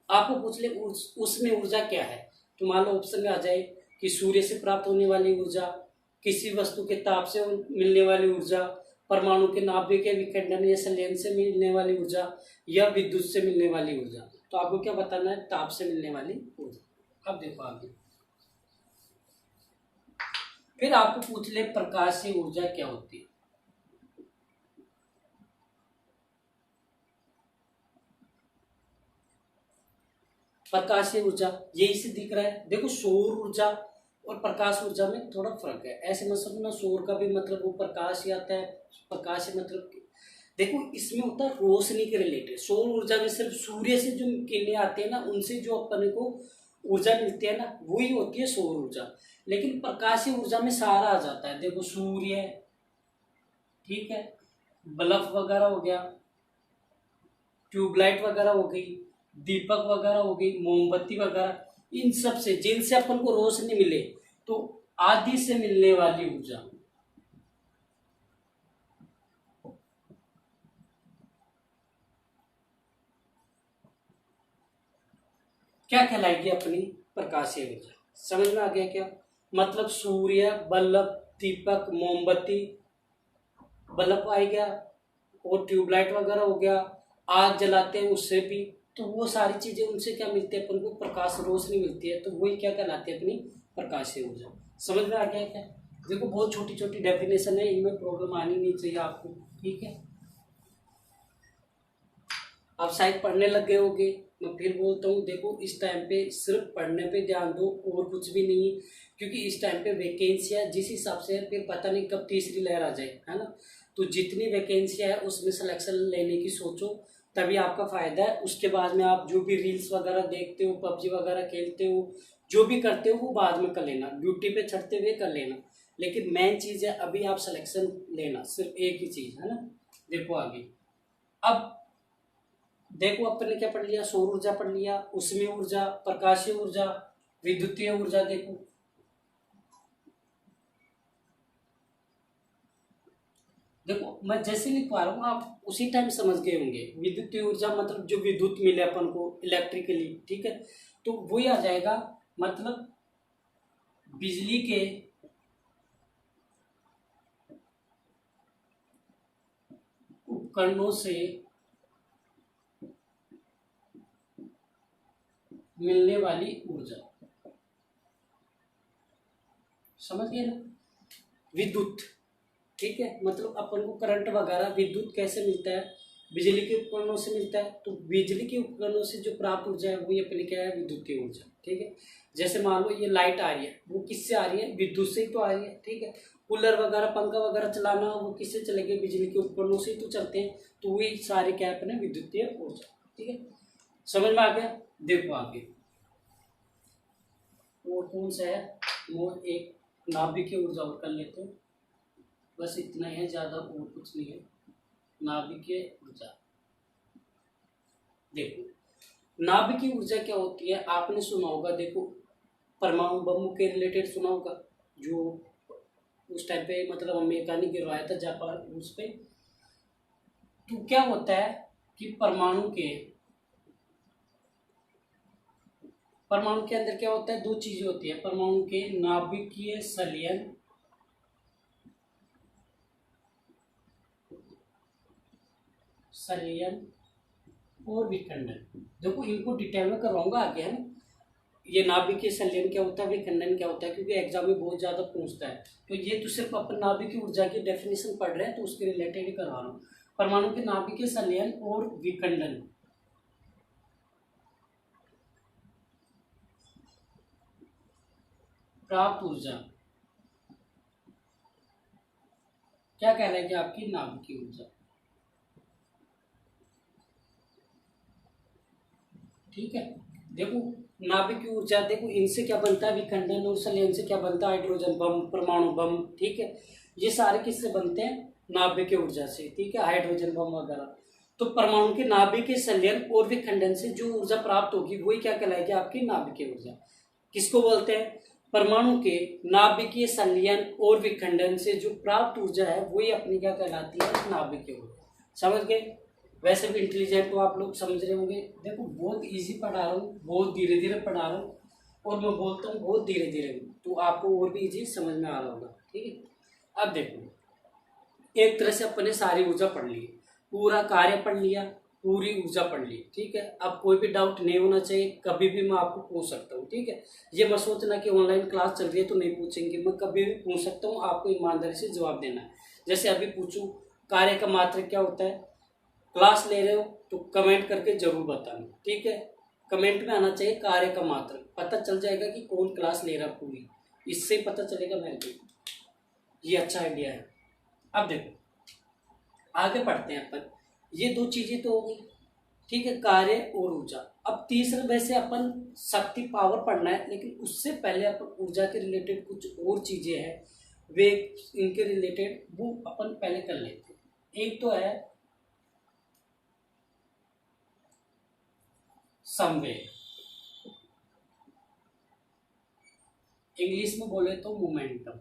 आपको पूछ ले उसमें ऊर्जा क्या है, तो मान लो ऑप्शन में आ जाए कि सूर्य से प्राप्त होने वाली ऊर्जा, किसी वस्तु के ताप से मिलने वाली ऊर्जा, परमाणु के नाभिक के विखंडन या संलयन से मिलने वाली ऊर्जा, या विद्युत से मिलने वाली ऊर्जा। तो आपको क्या बताना है? ताप से मिलने वाली ऊर्जा। अब देखो आगे, फिर आपको पूछ ले प्रकाश से ऊर्जा क्या होती है। प्रकाश से ऊर्जा यही से दिख रहा है। देखो सौर ऊर्जा और प्रकाश ऊर्जा में थोड़ा फर्क है, ऐसे मत समझना सौर का भी मतलब वो प्रकाश ही आता है, प्रकाश से मतलब देखो इसमें होता है रोशनी के रिलेटेड। सौर ऊर्जा में सिर्फ सूर्य से जो किरणें आती है ना, उनसे जो अपने को ऊर्जा मिलती है ना, वही होती है सौर ऊर्जा। लेकिन प्रकाशीय ऊर्जा में सारा आ जाता है, देखो सूर्य, ठीक है, बल्ब वगैरह हो गया, ट्यूबलाइट वगैरह हो गई, दीपक वगैरह हो गई, मोमबत्ती वगैरह, इन सब से जिनसे अपन को रोशनी मिले, तो आदि से मिलने वाली ऊर्जा क्या कहलाएगी? अपनी प्रकाशीय ऊर्जा। समझ में आ गया क्या? मतलब सूर्य, बल्ब, दीपक, मोमबत्ती, बल्ब आ गया, और ट्यूबलाइट वगैरह हो गया, आग जलाते हैं उससे भी, तो वो सारी चीजें उनसे क्या मिलती है? अपन को प्रकाश, रोशनी मिलती है, तो वही क्या कहलाती है? अपनी प्रकाशीय ऊर्जा। समझ में आ गया क्या? देखो बहुत छोटी छोटी डेफिनेशन है, इनमें प्रॉब्लम आनी नहीं चाहिए आपको। ठीक है, आप शायद पढ़ने लग गए होगे। मैं फिर बोलता हूँ, देखो इस टाइम पे सिर्फ पढ़ने पे ध्यान दो और कुछ भी नहीं, क्योंकि इस टाइम पे वैकेंसियाँ जिस हिसाब से है, फिर पता नहीं कब तीसरी लहर आ जाए, है ना। तो जितनी वैकेंसियाँ है उसमें सिलेक्शन लेने की सोचो, तभी आपका फायदा है। उसके बाद में आप जो भी रील्स वगैरह देखते हो, पबजी वगैरह खेलते हो, जो भी करते हो वो बाद में कर लेना, ड्यूटी पे चढ़ते हुए कर लेना, लेकिन मेन चीज़ है अभी आप सिलेक्शन लेना, सिर्फ एक ही चीज़ है ना। देखो आगे, अब देखो अपन ने क्या पढ़ लिया? सौर ऊर्जा पढ़ लिया, उष्मीय ऊर्जा, प्रकाशीय ऊर्जा, विद्युतीय ऊर्जा। देखो मैं जैसे लिखवा रहा हूँ आप उसी टाइम समझ गए होंगे। विद्युतीय ऊर्जा मतलब जो विद्युत मिले अपन को इलेक्ट्रिकली, ठीक है, तो वही आ जाएगा, मतलब बिजली के उपकरणों से मिलने वाली ऊर्जा। समझ गए ना? विद्युत, ठीक है, मतलब अपन को करंट वगैरह, विद्युत कैसे मिलता है? बिजली के उपकरणों से मिलता है, तो बिजली के उपकरणों से जो प्राप्त ऊर्जा है वही अपनी क्या है? विद्युतीय ऊर्जा। ठीक है, जैसे मान लो ये लाइट आ रही है, वो किससे आ रही है? विद्युत से ही तो आ रही है। ठीक है, कूलर वगैरह, पंखा वगैरह चलाना वो किससे चलेंगे? बिजली के उपकरणों से ही तो चलते हैं, तो वही सारे क्या है? अपने विद्युतीय ऊर्जा। ठीक है, समझ में आ गया? देखो आगे और कौन सा है? वो एक नाभिकीय ऊर्जा और कर लेते हैं, बस इतना ही है, ज़्यादा और कुछ नहीं है। नाभिकीय ऊर्जा, देखो नाभिकीय ऊर्जा क्या होती है? आपने सुना होगा, देखो परमाणु बम के रिलेटेड सुना होगा, जो उस टाइम पे मतलब अमेरिका ने गिरवाया था जापान उस पे। तो क्या होता है कि परमाणु के अंदर क्या होता है, दो चीजें होती है, परमाणु के नाभिकीय संलयन और विखंडन। देखो इनको डिटेल में करवाऊंगा आगे हम, ये नाभिकीय संलयन क्या होता है, विखंडन क्या होता है, क्योंकि एग्जाम में बहुत ज्यादा पूछता है। तो ये तो सिर्फ अपन नाभिकीय ऊर्जा की डेफिनेशन पढ़ रहे हैं, तो उसके रिलेटेड ही करवा रहा हूँ। परमाणु के नाभिकीय संलयन और विखंडन, प्राप्त ऊर्जा क्या कहलाएगी, आपकी नाभिकीय ऊर्जा। ठीक है, देखो नाभिकीय ऊर्जा, देखो इनसे क्या बनता है, विखंडन और संलयन से क्या बनता है, हाइड्रोजन बम, परमाणु बम। ठीक है, ये सारे किससे बनते हैं, नाभिकीय ऊर्जा से। ठीक है, हाइड्रोजन बम वगैरह। तो परमाणु के नाभिकीय संलयन और विखंडन से जो ऊर्जा प्राप्त होगी वही क्या कहलाएगी, आपकी नाभिकीय ऊर्जा। किसको बोलते हैं, परमाणु के नाभिकीय संलयन और विखंडन से जो प्राप्त ऊर्जा है वही अपनी क्या कहलाती है, नाभिकीय ऊर्जा। समझ गए। वैसे भी इंटेलिजेंट तो आप लोग समझ रहे होंगे। देखो बहुत इजी पढ़ा रहा हूँ, बहुत धीरे धीरे पढ़ा रहा हूँ, और मैं बोलता हूँ बहुत धीरे धीरे, तो आपको और भी इजी समझ में आ रहा होगा। ठीक है, अब देखो एक तरह से अपने सारी ऊर्जा पढ़ ली, पूरा कार्य पढ़ लिया, पूरी ऊर्जा पढ़ ली। ठीक है, अब कोई भी डाउट नहीं होना चाहिए, कभी भी मैं आपको पूछ सकता हूँ। ठीक है, ये मत सोचना कि ऑनलाइन क्लास चल रही है तो नहीं पूछेंगे, मैं कभी भी पूछ सकता हूँ, आपको ईमानदारी से जवाब देना है। जैसे अभी पूछूं कार्य का मात्रक क्या होता है, क्लास ले रहे हो तो कमेंट करके जरूर बताना। ठीक है, कमेंट में आना चाहिए कार्य का मात्रक, पता चल जाएगा कि कौन क्लास ले रहा पूरी, इससे पता चलेगा मेरे को। ये अच्छा आइडिया है। अब देखो आगे पढ़ते हैं अपन, ये दो चीजें तो हो गई। ठीक है, कार्य और ऊर्जा। अब तीसरे वैसे अपन शक्ति पावर पढ़ना है, लेकिन उससे पहले अपन ऊर्जा के रिलेटेड कुछ और चीजें हैं, वे इनके रिलेटेड वो अपन पहले कर लेते हैं। एक तो है संवेग, इंग्लिश में बोले तो मोमेंटम।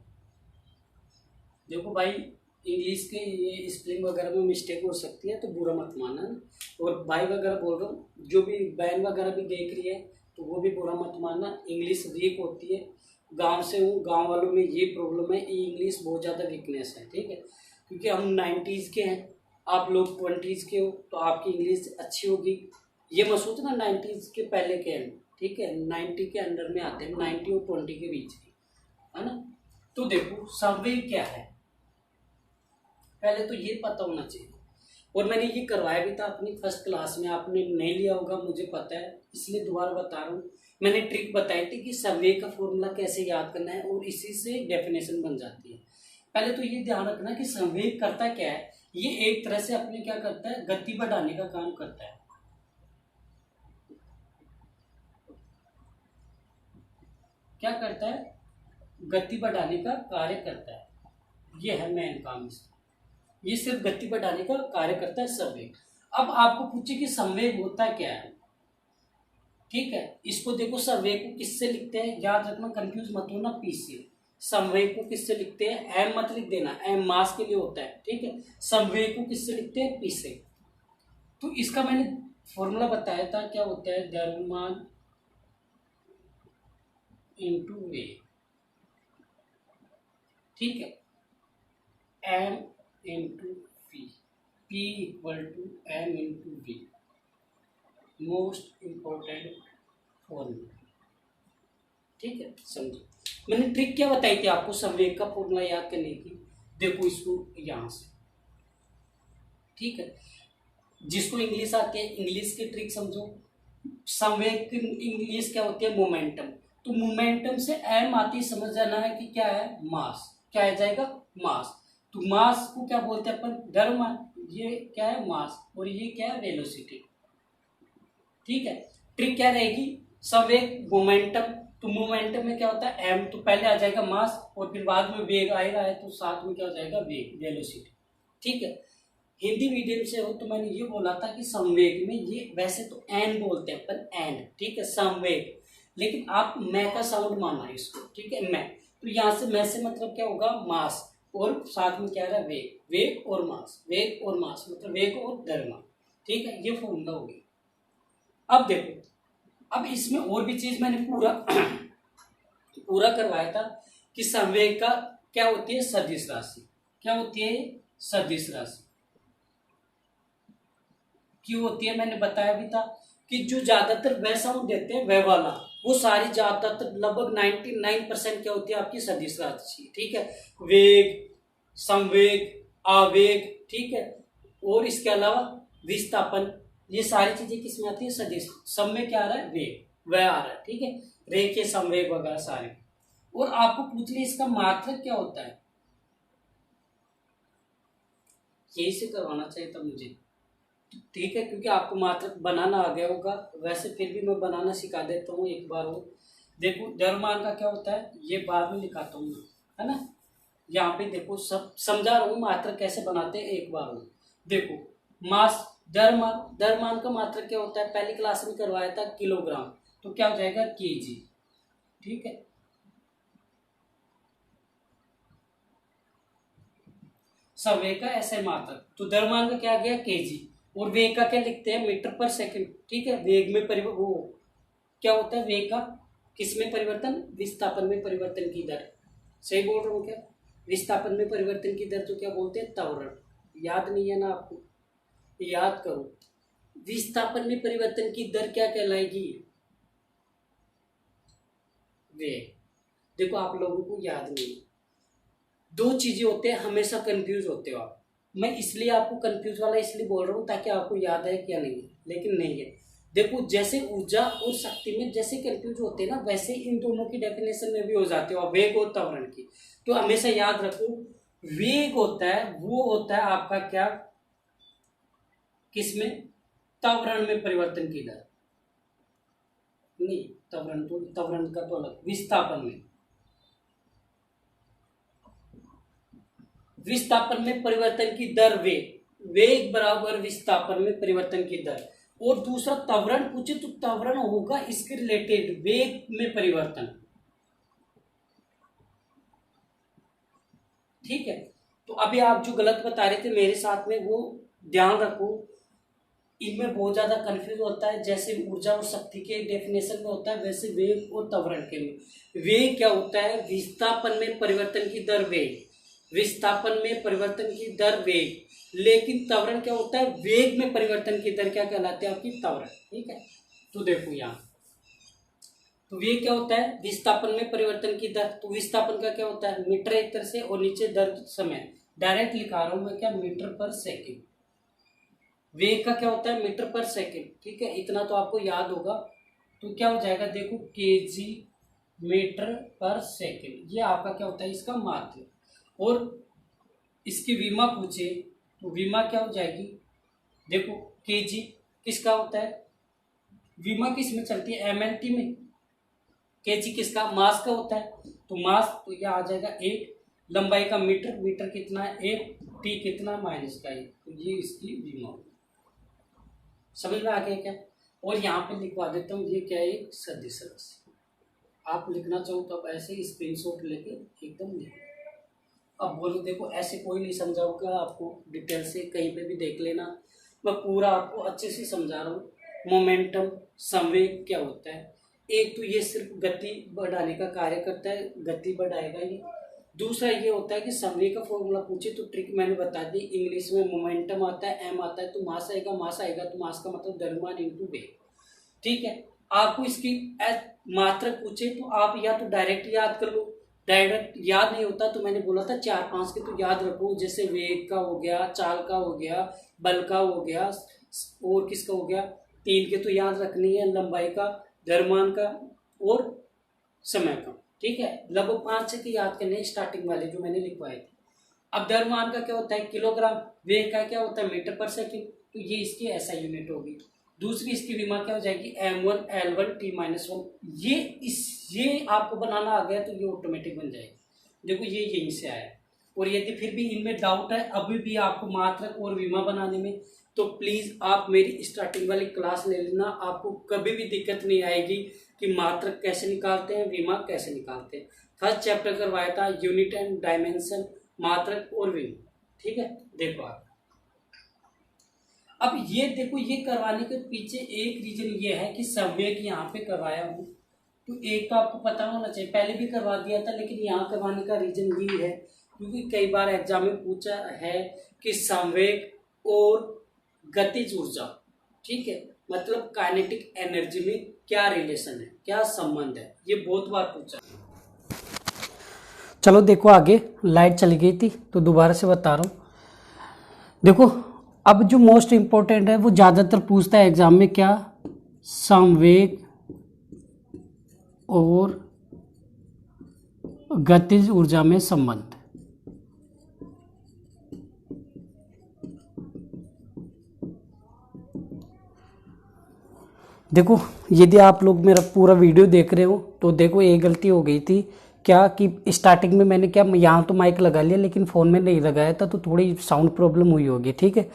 देखो भाई इंग्लिश के ये स्पेलिंग वगैरह में मिस्टेक हो सकती है, तो बुरा मत मानना। और भाई वगैरह बोल रहा हूँ, जो भी बहन वगैरह भी देख रही है तो वो भी बुरा मत मानना, इंग्लिश वीक होती है। गांव से हूँ, गांव वालों में ये प्रॉब्लम है, इंग्लिश बहुत ज़्यादा वीकनेस है। ठीक है, क्योंकि हम 90s के हैं, आप लोग 20s के हो, तो आपकी इंग्लिश अच्छी होगी। ये मत सोचना 90s के पहले के हैं। ठीक है, 90 के अंडर में आते हैं, 90 और 20 के बीच के, है ना। तो देखो संवेग क्या है, पहले तो ये पता होना चाहिए। और मैंने ये करवाया भी था अपनी फर्स्ट क्लास में, आपने नहीं लिया होगा मुझे पता है, इसलिए दोबारा बता रहा हूँ। मैंने ट्रिक बताई थी कि संवेग का फॉर्मूला कैसे याद करना है, और इसी से डेफिनेशन बन जाती है। पहले तो ये ध्यान रखना कि संवेग करता क्या है, ये एक तरह से अपने क्या करता है, गति बढ़ाने का काम करता है। क्या करता है, गति बढ़ाने का कार्य करता है, ये है मेन काम इसका। ये सिर्फ गति बढ़ाने का कार्य करता है संवेग। अब आपको पूछे कि संवेग होता क्या है। ठीक है, इसको देखो, संवेग को किससे लिखते हैं, याद रखना, कंफ्यूज मत होना पी से। संवेग को किससे लिखते हैं, एम मत लिख देना, एम मास के लिए होता है। ठीक है, संवेग को किससे लिखते हैं, पी से। तो इसका मैंने फॉर्मूला बताया था, क्या होता है, द्रव्यमान इंटू वेग। ठीक है, M into V, P equal to M into V, most important formula. ठीक है, समझो मैंने ट्रिक क्या बताई थी आपको संवेग का फॉर्मूला याद करने की, देखो इसको यहां से। ठीक है, जिसको इंग्लिश आती है इंग्लिश की ट्रिक समझो। संवेग की इंग्लिश क्या होती है, मोमेंटम। तो मोमेंटम से एम आती समझ जाना है कि क्या है, मास। क्या आ जाएगा, मास। तो मास को क्या बोलते हैं अपन, द्रव्यमान। ये क्या है, मास, और ये क्या है, वेलोसिटी। ठीक है, ट्रिक क्या रहेगी, संवेग मोमेंटम। तो मोमेंटम में क्या होता है, एम, तो पहले आ जाएगा मास, और फिर बाद में वेग आएगा, है तो साथ में क्या हो जाएगा, वेग, वेलोसिटी। ठीक है, हिंदी मीडियम से हो तो मैंने ये बोला था कि संवेग में ये वैसे तो एन बोलते हैं अपन, एन। ठीक है, संवेग, लेकिन आप मैं का साउंड मानना है इसको। ठीक है, मैं, तो यहाँ से मैस से मतलब क्या होगा, मास, और साथ में क्या रहा, वेग, वेग और मास, वेग और मास मतलब वेग और द्रव्यमान। ठीक है, ये फॉर्मूला हो गया। अब देखो, अब इसमें और भी चीज मैंने पूरा करवाया था कि संवेग का क्या होती है, सदिश राशि। क्या होती है, सदिश राशि। क्यों होती है, मैंने बताया भी था कि जो ज्यादातर वह साउंड देते हैं वह वाला, वो सारी ज्यादातर लगभग 99% क्या होती है आपकी सदिश राशि। ठीक है, वेग, संवेग, आवेग, ठीक है, और इसके अलावा विस्थापन, ये सारी चीजें किसमें आती है, सदिश। सब में क्या आ रहा है, वेग, वह आ रहा है। ठीक है, रेखीय संवेग वगैरह सारे। और आपको पूछ लिया इसका मात्रक क्या होता है, यही से करवाना चाहिए था मुझे। ठीक है, क्योंकि आपको मात्रक बनाना आ गया होगा, वैसे फिर भी मैं बनाना सिखा देता हूँ एक बार। वो देखो द्रव्यमान का क्या होता है, ये बाद में लिखाता हूँ मैं, है ना। यहाँ पे देखो सब समझा रहा हूँ मात्रक कैसे बनाते हैं एक बार। वो देखो मास, द्रव्यमान का मात्रक क्या होता है, पहली क्लास में करवाया था किलोग्राम, तो क्या हो जाएगा, केजी। ठीक है, संवेग का ऐसे मात्रक, तो द्रव्यमान का क्या आ गया, केजी, और वेग का क्या लिखते हैं, मीटर पर सेकंड। ठीक है, वेग में वो क्या होता है, वेग का किस में परिवर्तन, विस्थापन में परिवर्तन की दर। सही बोल रहा हूँ क्या, विस्थापन में परिवर्तन की दर तो क्या बोलते हैं, त्वरण। याद नहीं है ना आपको, याद करो। विस्थापन में परिवर्तन की दर क्या कहलाएगी, वेग। देखो आप लोगों को याद नहीं, दो चीजें होते हैं, हमेशा कंफ्यूज होते हो आप। मैं इसलिए आपको कंफ्यूज वाला इसलिए बोल रहा हूँ ताकि आपको याद है क्या, नहीं है, लेकिन नहीं है। देखो जैसे ऊर्जा और शक्ति में जैसे कंफ्यूज होते हैं ना, वैसे इन दोनों की डेफिनेशन में भी हो जाते हो, वेग और त्वरण की। तो हमेशा याद रखो, वेग होता है वो होता है आपका क्या, किसमें, त्वरण में परिवर्तन की दर। नहीं, त्वरण का तो अलग, विस्थापन में, विस्थापन में परिवर्तन की दर वेग, वेग बराबर विस्थापन में परिवर्तन की दर। और दूसरा त्वरण पूछे तो त्वरण होगा इसके रिलेटेड वेग में परिवर्तन। ठीक है, तो अभी आप जो गलत बता रहे थे मेरे साथ में, वो ध्यान रखो, इनमें बहुत ज्यादा कंफ्यूज होता है। जैसे ऊर्जा और शक्ति के डेफिनेशन में होता है, वैसे वेग और त्वरण के में। वेग क्या होता है, विस्थापन में परिवर्तन की दर वेग, विस्थापन में परिवर्तन की दर वेग। लेकिन त्वरण क्या होता है, वेग में परिवर्तन की दर क्या कहलाती है आपकी, त्वरण। ठीक है, तो देखो यहाँ, तो वेग क्या होता है, विस्थापन में परिवर्तन की दर। तो विस्थापन का क्या होता है, मीटर एक तरह से, और नीचे दर समय, डायरेक्ट लिखा रहा हूं मैं क्या, मीटर पर सेकेंड। वेग का क्या होता है, मीटर पर सेकेंड। ठीक है, इतना तो आपको याद होगा। तो क्या हो जाएगा, देखो केजी मीटर पर सेकेंड, ये आपका क्या होता है, इसका माध्य। और इसकी विमा पूछे तो विमा क्या हो जाएगी, देखो केजी किसका होता है, विमा किस में चलती है, एमएलटी में। केजी किसका, मास का होता है, तो मास तो यह आ जाएगा एक, लंबाई का मीटर, मीटर कितना है एक, टी कितना माइनस का एक, तो ये इसकी विमा होगी। समझ में आ गया क्या। और यहाँ पे लिखवा देता हूँ, ये क्या है, एक सदिश राशि। आप लिखना चाहो तो आप ऐसे स्क्रीनशॉट लेके एकदम लिखो। अब बोलो, देखो ऐसे कोई नहीं समझाऊंगा आपको डिटेल से, कहीं पे भी देख लेना, मैं पूरा आपको अच्छे से समझा रहा हूँ। मोमेंटम, संवेग क्या होता है, एक तो ये सिर्फ गति बढ़ाने का कार्य करता है, गति बढ़ाएगा ये। दूसरा ये होता है कि संवेग का फॉर्मूला पूछे तो ट्रिक मैंने बता दी, इंग्लिश में मोमेंटम आता है, एम आता है, तो मास आएगा, मास आएगा तो मास का मतलब द्रव्यमान इनटू वेग। ठीक है, आपको इसकी मात्रक पूछे तो आप या तो डायरेक्ट याद कर लो, डायरेक्ट याद नहीं होता तो मैंने बोला था 4-5 के तो याद रखो, जैसे वेग का हो गया, चाल का हो गया, बल का हो गया, और किसका हो गया, 3 के तो याद रखनी है, लंबाई का, द्रव्यमान का और समय का। ठीक है, लगभग 5-6 के याद करने स्टार्टिंग वाले जो मैंने लिखवाए थे। अब द्रव्यमान का क्या होता है, किलोग्राम, वेग का क्या होता है, मीटर पर सेकेंड, तो ये इसकी ऐसा यूनिट होगी। दूसरी इसकी विमा क्या हो जाएगी, m1 L1 T-1। ये आपको बनाना आ गया तो ये ऑटोमेटिक बन जाएगी। देखो ये यहीं से आया। और यदि फिर भी इनमें डाउट है अभी भी आपको मात्रक और विमा बनाने में, तो प्लीज आप मेरी स्टार्टिंग वाली क्लास ले लेना, आपको कभी भी दिक्कत नहीं आएगी कि मात्रक कैसे निकालते हैं, विमा कैसे निकालते हैं। फर्स्ट चैप्टर करवाया था यूनिट एंड डायमेंशन, मात्रक और विभव। ठीक है, देखो आप अब ये देखो, ये करवाने के पीछे एक रीजन ये है कि संवेग यहाँ पे करवाया हूँ, तो एक तो आपको पता होना चाहिए, पहले भी करवा दिया था, लेकिन यहाँ करवाने का रीजन ये है क्योंकि कई बार एग्जाम में पूछा है कि संवेग और गतिज ऊर्जा, ठीक है, मतलब काइनेटिक एनर्जी में क्या रिलेशन है, क्या संबंध है, ये बहुत बार पूछा। चलो देखो आगे, लाइट चली गई थी तो दोबारा से बता रहा हूँ। देखो अब जो मोस्ट इम्पोर्टेंट है वो ज़्यादातर पूछता है एग्जाम में, क्या, संवेग और गतिज ऊर्जा में संबंध। देखो यदि आप लोग मेरा पूरा वीडियो देख रहे हो तो देखो एक गलती हो गई थी क्या कि स्टार्टिंग में मैंने क्या, यहाँ तो माइक लगा लिया लेकिन फ़ोन में नहीं लगाया था, तो थोड़ी साउंड प्रॉब्लम हुई होगी। ठीक है,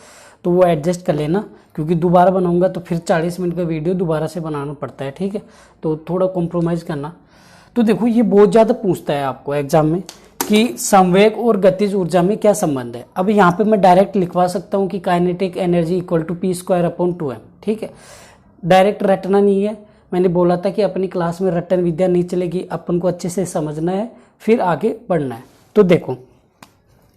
तो वो एडजस्ट कर लेना, क्योंकि दोबारा बनाऊंगा तो फिर 40 मिनट का वीडियो दोबारा से बनाना पड़ता है। ठीक है, तो थोड़ा कॉम्प्रोमाइज़ करना। तो देखो ये बहुत ज़्यादा पूछता है आपको एग्जाम में कि संवेग और गतिज ऊर्जा में क्या संबंध है। अब यहाँ पे मैं डायरेक्ट लिखवा सकता हूँ कि kinetic energy equal to P²/2m। ठीक है, डायरेक्ट रटना नहीं है, मैंने बोला था कि अपनी क्लास में रटन विद्या नहीं चलेगी, अपन को अच्छे से समझना है फिर आगे बढ़ना है। तो देखो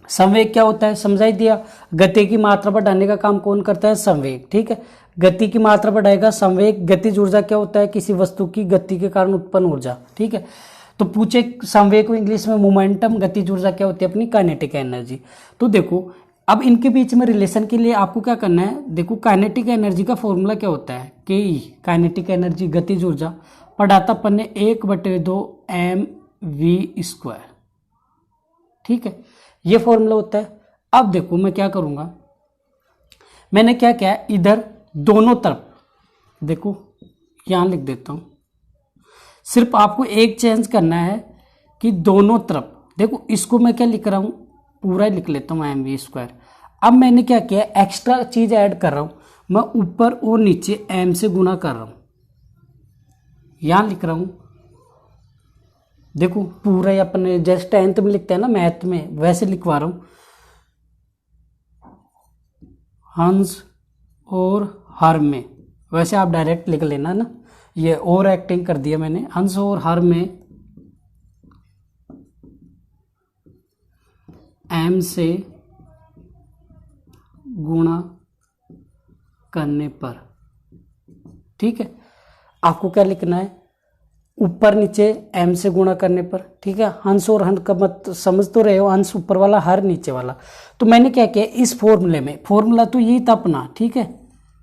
संवेग क्या होता है, समझा ही दिया। गति की मात्रा बढ़ाने का काम कौन करता है, संवेग। ठीक है, गति की मात्रा बढ़ाएगा संवेग। गतिज ऊर्जा क्या होता है, किसी वस्तु की गति के कारण उत्पन्न ऊर्जा। ठीक है, तो पूछे संवेग को इंग्लिश में मोमेंटम, गतिज ऊर्जा क्या होती है अपनी काइनेटिक एनर्जी। तो देखो अब इनके बीच में रिलेशन के लिए आपको क्या करना है, देखो काइनेटिक एनर्जी का फॉर्मूला क्या होता है, के काइनेटिक एनर्जी गतिज ऊर्जा पढ़ाता अपन ने 1/2 mv²। ठीक है, ये फॉर्मूला होता है। अब देखो मैं क्या करूंगा, मैंने क्या किया इधर दोनों तरफ, देखो यहां लिख देता हूं, सिर्फ आपको एक चेंज करना है कि दोनों तरफ, देखो इसको मैं क्या लिख रहा हूं, पूरा लिख लेता हूँ mv²। अब मैंने क्या किया, एक्स्ट्रा चीज ऐड कर रहा हूं, मैं ऊपर और नीचे m से गुना कर रहा हूं, यहां लिख रहा हूं। देखो पूरा अपने जैसे 10th में लिखते हैं ना मैथ में, वैसे लिखवा रहा हूं, हंस और हर में, वैसे आप डायरेक्ट लिख लेना ना, ये और एक्टिंग कर दिया मैंने, हंस और हर में m से गुणा करने पर। ठीक है, आपको क्या लिखना है, ऊपर नीचे m से गुणा करने पर। ठीक है, हंस और हर का मत समझ तो रहे हो, हंस ऊपर वाला हर नीचे वाला। तो मैंने क्या किया इस फॉर्मूले में, फॉर्मूला तो यही था अपना, ठीक है,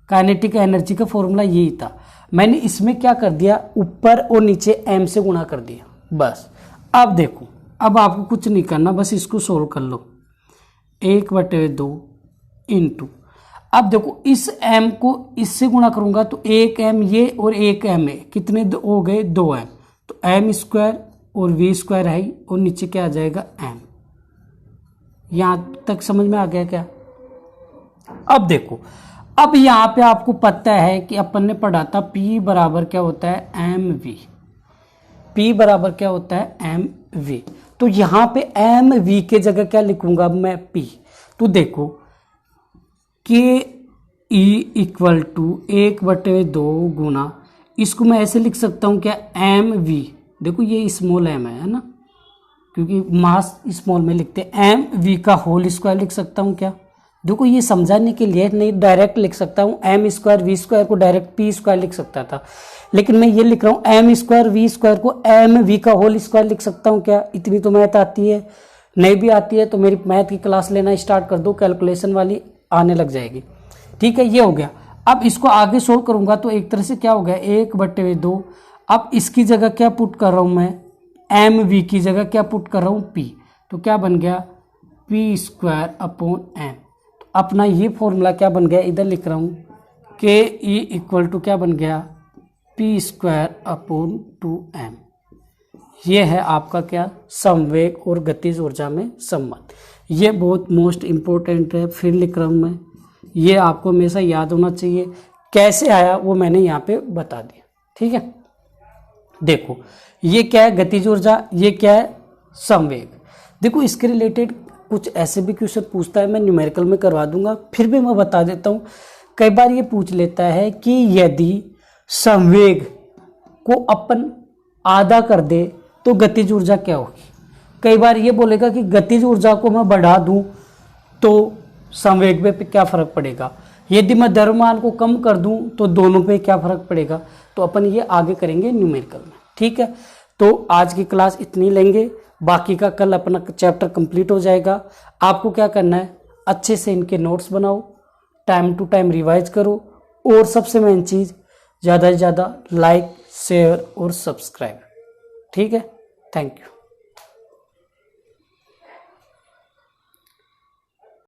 काइनेटिक एनर्जी का फॉर्मूला यही था, मैंने इसमें क्या कर दिया ऊपर और नीचे m से गुणा कर दिया बस। अब देखो अब आपको कुछ नहीं करना, बस इसको सोल्व कर लो, 1/2 इंटू, अब देखो इस m को इससे गुणा करूंगा तो 1m ये और 1m है, कितने हो गए 2m, तो m² और v² है और नीचे क्या आ जाएगा m। यहां तक समझ में आ गया क्या। अब देखो अब यहां पे आपको पता है कि अपन ने पढ़ा था P बराबर क्या होता है mv, P बराबर क्या होता है mv। तो यहां पे mv के जगह क्या लिखूंगा मैं P। तो देखो के ई इक्वल टू 1/2 गुना, इसको मैं ऐसे लिख सकता हूं क्या mv, देखो ये स्मॉल m है ना, क्योंकि मास स्मॉल में लिखते हैं, mv का होल स्क्वायर लिख सकता हूं क्या, देखो ये समझाने के लिए नहीं डायरेक्ट लिख सकता हूं, m² v² को डायरेक्ट p² लिख सकता था, लेकिन मैं ये लिख रहा हूं m² v² को mv का होल स्क्वायर लिख सकता हूं क्या। इतनी तो मैथ आती है, नहीं भी आती है तो मेरी मैथ की क्लास लेना स्टार्ट कर दो, कैलकुलेशन वाली आने लग जाएगी। ठीक है, ये हो गया। अब इसको आगे सोल्व करूंगा तो एक तरह से क्या हो गया 1/2, अब इसकी जगह क्या पुट कर रहा हूं मैं, mv की जगह क्या पुट कर रहा हूं p, तो क्या बन गया p²/m। तो अपना ये फॉर्मूला क्या बन गया, इधर लिख रहा हूं के ई इक्वल टू क्या बन गया p²/2m। ये है आपका क्या संवेग और गतिज ऊर्जा में संबंध। ये बहुत मोस्ट इम्पोर्टेंट है, फिर लिख रहा हूं मैं, ये आपको हमेशा याद होना चाहिए। कैसे आया वो मैंने यहाँ पे बता दिया। ठीक है, देखो ये क्या है गतिज ऊर्जा, ये क्या है संवेग। देखो इसके रिलेटेड कुछ ऐसे भी क्वेश्चन पूछता है, मैं न्यूमेरिकल में करवा दूंगा, फिर भी मैं बता देता हूँ। कई बार ये पूछ लेता है कि यदि संवेग को अपन आधा कर दे तो गतिज ऊर्जा क्या होगी। कई बार ये बोलेगा कि गतिज ऊर्जा को मैं बढ़ा दूं तो संवेग पे क्या फर्क पड़ेगा, यदि मैं द्रव्यमान को कम कर दूं तो दोनों पे क्या फर्क पड़ेगा। तो अपन ये आगे करेंगे न्यूमेरिकल में, ठीक है। तो आज की क्लास इतनी लेंगे, बाकी का कल अपना चैप्टर कंप्लीट हो जाएगा। आपको क्या करना है, अच्छे से इनके नोट्स बनाओ, टाइम टू टाइम रिवाइज करो, और सबसे मेन चीज़ ज़्यादा से ज़्यादा लाइक शेयर और सब्सक्राइब, ठीक है। Thank you.